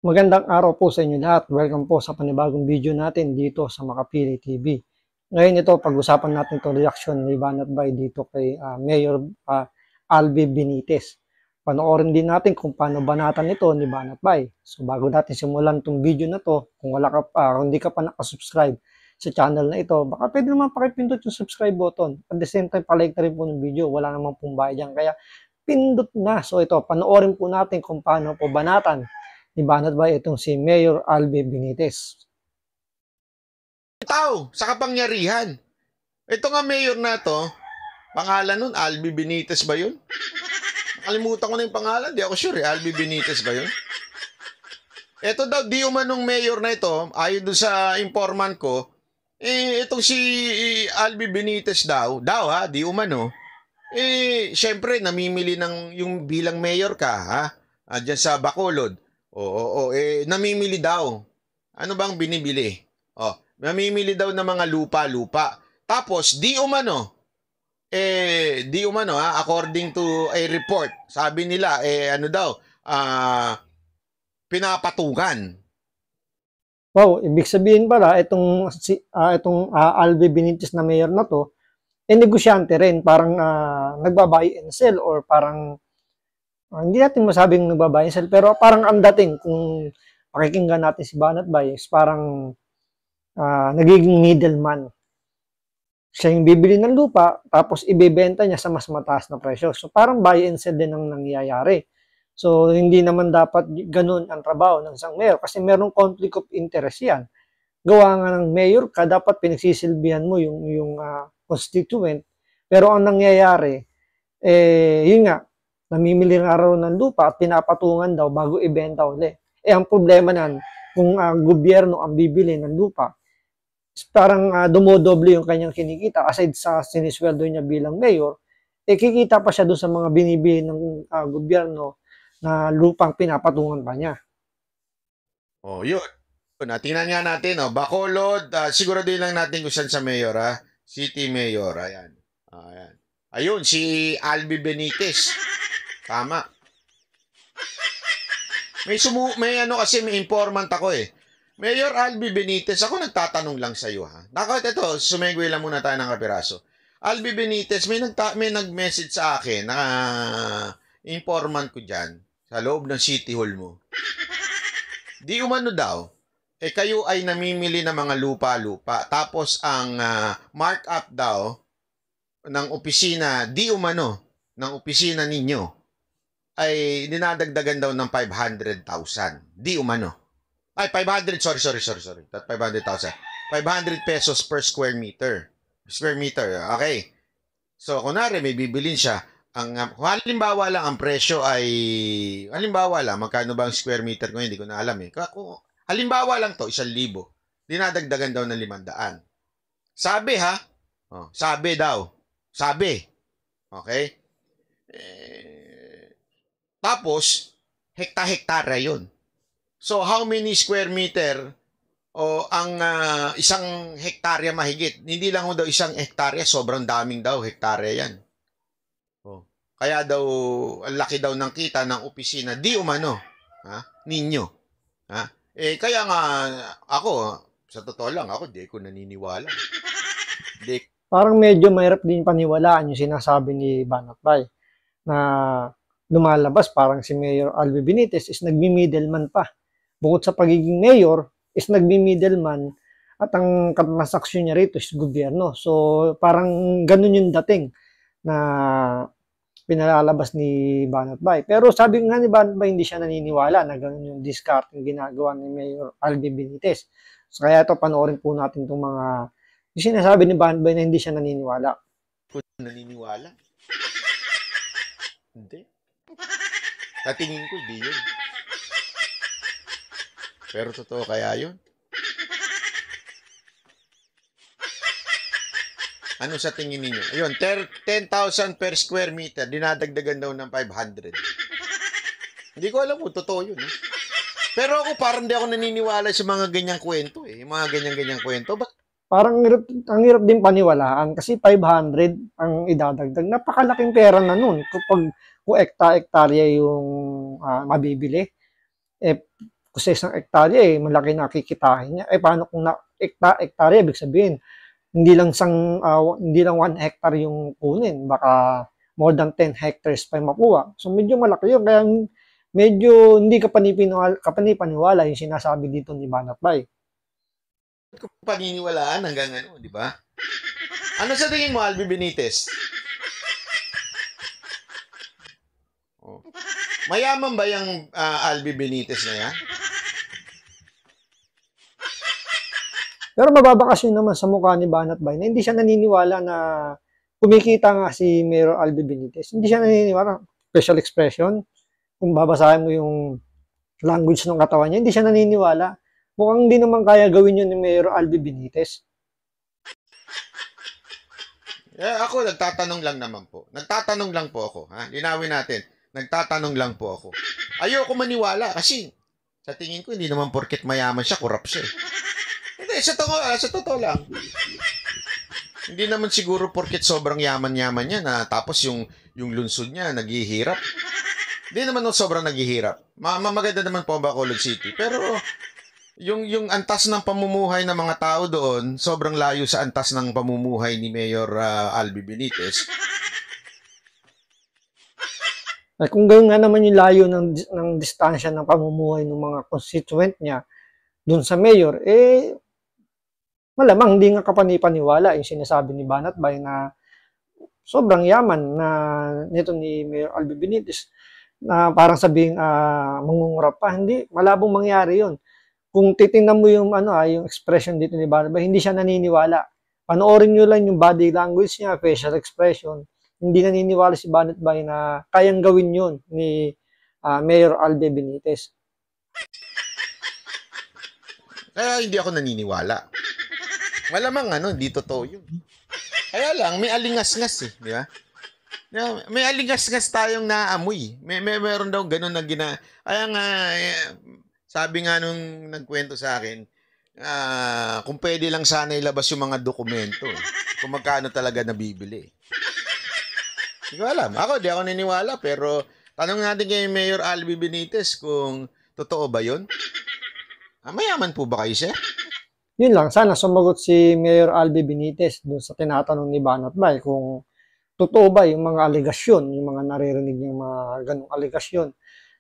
Magandang araw po sa inyo lahat. Welcome po sa panibagong video natin dito sa Makapili TV. Ngayon ito, pag-usapan natin itong reaction ni Banat Bay dito kay Mayor Albi Benitez. Panoorin din natin kung paano banatan ito ni Banat Bay. So bago natin simulan itong video na to, kung hindi ka pa nakasubscribe sa channel na ito, baka pwede naman pakipindot yung subscribe button. At the same time, palike na rin po ng video. Wala namang pong bayad yan. Kaya pindot na. So ito, panoorin po natin kung paano po banatan ni Banat Bay itong si Mayor Albi Benitez. Tao sa kapangyarihan. Ito nga mayor na to, pangalan nun, Albi Benitez ba yun? Nakalimutan ko na yung pangalan, di ako sure, Albi Benitez ba yun? Ito daw, di umanong mayor na ito, ayon doon sa informant ko, itong si Albi Benitez di umano, syempre, namimili ng yung bilang mayor ka, ha? Diyan sa Bacolod. Namimili daw. Ano bang binibili? Namimili daw ng mga lupa-lupa. Tapos, di umano, according to a report, sabi nila, pinapatungan. Wow, ibig sabihin pala, itong Albi Benitez na mayor na to, negosyante rin, parang nagbabuy and sell or parang hindi natin masabing nagbabuy and sell, pero parang ang dating kung pakikinggan natin si Banat Bay is parang nagiging middleman. Siya yung bibili ng lupa, tapos ibebenta niya sa mas mataas na presyo. So parang buy and sell din ang nangyayari. So hindi naman dapat ganun ang trabaho ng isang mayor kasi merong conflict of interest yan. Gawa nga ng mayor ka, dapat pinagsisilbihan mo yung constituent. Pero ang nangyayari, yun nga, namimili nga raw ng lupa at pinapatungan daw bago ibenta ulit. Ang problema nan, kung gobyerno ang bibili ng lupa, parang dumodoble yung kanyang kinikita. Aside sa sinisweldo niya bilang mayor, kikita pa siya doon sa mga binibili ng gobyerno na lupang pinapatungan pa niya. Yun. Tingnan nga natin, Bacolod, siguraduhin lang natin kung saan sa mayor, City Mayor, ayan. Ayun, si Albi Benitez. Tama. May informant ako Mayor Albi Benitez, ako nagtatanong lang sa iyo Ito, sumegway lang muna tayo ng kapiraso. Albi Benitez, may nag-message sa akin na informant ko diyan sa loob ng City Hall mo. Di umano daw, kayo ay namimili ng mga lupa-lupa. Tapos ang markup daw ng opisina, di umano, ng opisina ninyo, ay dinadagdagan daw ng 500,000. Di umano. Ay, 500, sorry. 500,000. 500 pesos per square meter. Square meter, okay. So, kunwari, may bibilin siya. Halimbawa lang, ang presyo ay, magkano ba ang square meter ko? Hindi ko na alam Halimbawa lang to, 1,000. Dinadagdagan daw ng 500. Sabi sabi daw. Sabi. Okay? Tapos, hekta-hektara yun. So, how many square meter ang isang hektarya mahigit? Hindi lang daw isang hektarya, sobrang daming daw hektarya yan. Kaya daw, ang laki daw ng kita ng opisina. Di umano, ninyo. Kaya nga, ako, sa totoo lang, di ko naniniwala. Parang medyo mahirap din paniwalaan yung sinasabi ni Banat Bay na lumalabas parang si Mayor Albi Benitez is nagmi-middleman pa. Bukod sa pagiging mayor, is nagmi-middleman at ang transaksyon niya rito is gobyerno. So parang ganun yung dating na pinalalabas ni Banat Bay. Pero sabi nga ni Banat Bay, hindi siya naniniwala na ganun yung discard yung ginagawa ni Mayor Albi Benitez. So kaya ito, panoorin po natin itong mga yung sinasabi ni Banat Bay na hindi siya naniniwala. Naniniwala? Hindi. Sa tingin ko, di yun. Pero totoo kaya yun? Ano sa tingin ninyo? Ayun, 10,000 per square meter, dinadagdagan daw ng 500. Hindi ko alam kung totoo yun. Pero ako parang di ako naniniwala sa mga ganyang kwento. Yung mga ganyang kwento. Parang ang hirap din paniwalaan kasi 500 ang idadagdag. Napakalaking pera na nun. Kung hektarya yung mabibili. kung sa isang hektarya, malaki na kikitahin niya. Paano kung hektarya, ibig sabihin, hindi lang 1 hectare yung kunin, baka more than 10 hectares pa yung makuha. So, medyo malaki yun. Kaya medyo hindi kapanipaniwala yung sinasabi dito ni Banat Bay. Paniniwalaan hanggang ano, di ba? Ano sa tingin mo, Albi Benitez? Oh. Mayaman ba yung Albi Benitez na yan? Pero mababakasyon naman sa mukha ni Banat Bay na hindi siya naniniwala na kumikita nga si Mayor Albi Benitez. Hindi siya naniniwala. Facial expression, kung babasahin mo yung language ng katawan niya, hindi siya naniniwala. Mukhang hindi naman kaya gawin yun ni Mayor Albi Benitez. Ako, nagtatanong lang naman po. Nagtatanong lang po ako. Ha? Linawin natin. Nagtatanong lang po ako. Ayoko maniwala kasi sa tingin ko, hindi naman porket mayaman siya, kurap siya. Hindi, sa totoo lang. Hindi naman siguro porket sobrang yaman-yaman niya na tapos yung lunsod niya naghihirap. Hindi naman sobrang naghihirap. Maganda naman po Bacolod City. Pero yung antas ng pamumuhay ng mga tao doon, sobrang layo sa antas ng pamumuhay ni Mayor Albi Benitez. Kung gano'n nga naman yung layo ng distansya ng pamumuhay ng mga constituent niya doon sa mayor, malamang hindi nga kapanipaniwala yung sinasabi ni Banat Bay na sobrang yaman na nito ni Mayor Albi Benitez na parang sabing mangungurap pa. Hindi, malabong mangyari yun. Kung titingnan mo yung yung expression dito ni Banat Bay, hindi siya naniniwala. Panoorin nyo lang yung body language niya, facial expression. Hindi naniniwala si Banat Bay na kayang gawin yun ni Mayor Albi Benitez. Kaya hindi ako naniniwala. Malamang hindi totoo yun. Kaya lang, may alingas-ngas di ba? May alingas-ngas tayong naamoy. Meron daw ganun na Kaya nga, sabi nga nung nagkwento sa akin, kung pwede lang sana ilabas yung mga dokumento. Kung magkano talaga nabibili. Hindi ko alam. Di ako naniniwala, pero tanong natin kay Mayor Albi Benitez kung totoo ba yun? Mayaman po ba kayo, sir? Yun lang, sana sumagot si Mayor Albi Benitez dun sa tinatanong ni Banat Bay kung totoo ba yung mga aligasyon, yung mga naririnig niyang mga ganong aligasyon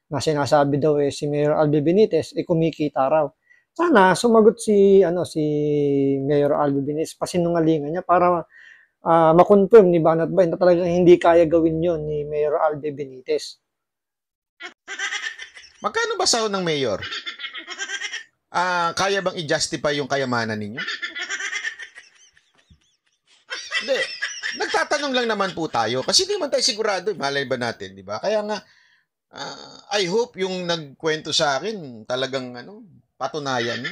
na sinasabi daw si Mayor Albi Benitez kumikita raw. Sana sumagot si Mayor Albi Benitez, pasinungalingan niya para ma-confirm ni Banat Bay na talagang hindi kaya gawin yon ni Mayor Albi Benitez. Magkano ba sahod ng mayor? Kaya bang i-justify yung kayamanan ninyo? Hindi. Nagtatanong lang naman po tayo kasi hindi man tayo sigurado. Malay ba natin, di ba? Kaya nga, I hope yung nagkwento sa akin talagang patunayan mo.